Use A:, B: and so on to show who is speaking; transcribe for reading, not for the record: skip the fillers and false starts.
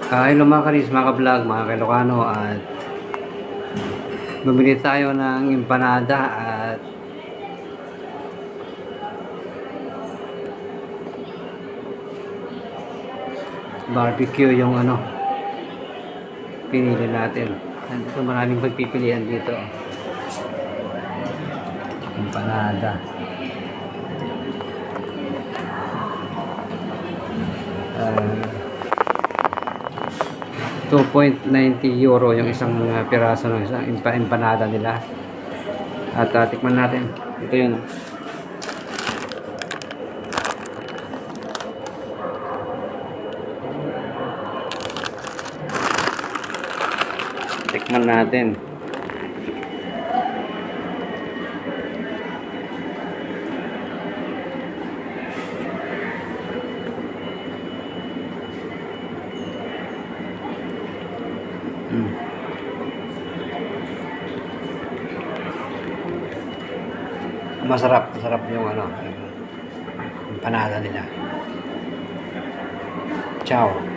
A: Hello mga karis, mga ka-vlog, mga ka-Ilocano at bumili tayo ng empanada at barbecue yung pinili natin. Nandito maraming pagpipilian dito. Empanada. 2.90 euro yung isang piraso ng isang empanada nila. At tikman natin. Ito yun. Tikman natin. Masarap yung empanada nila. Ciao.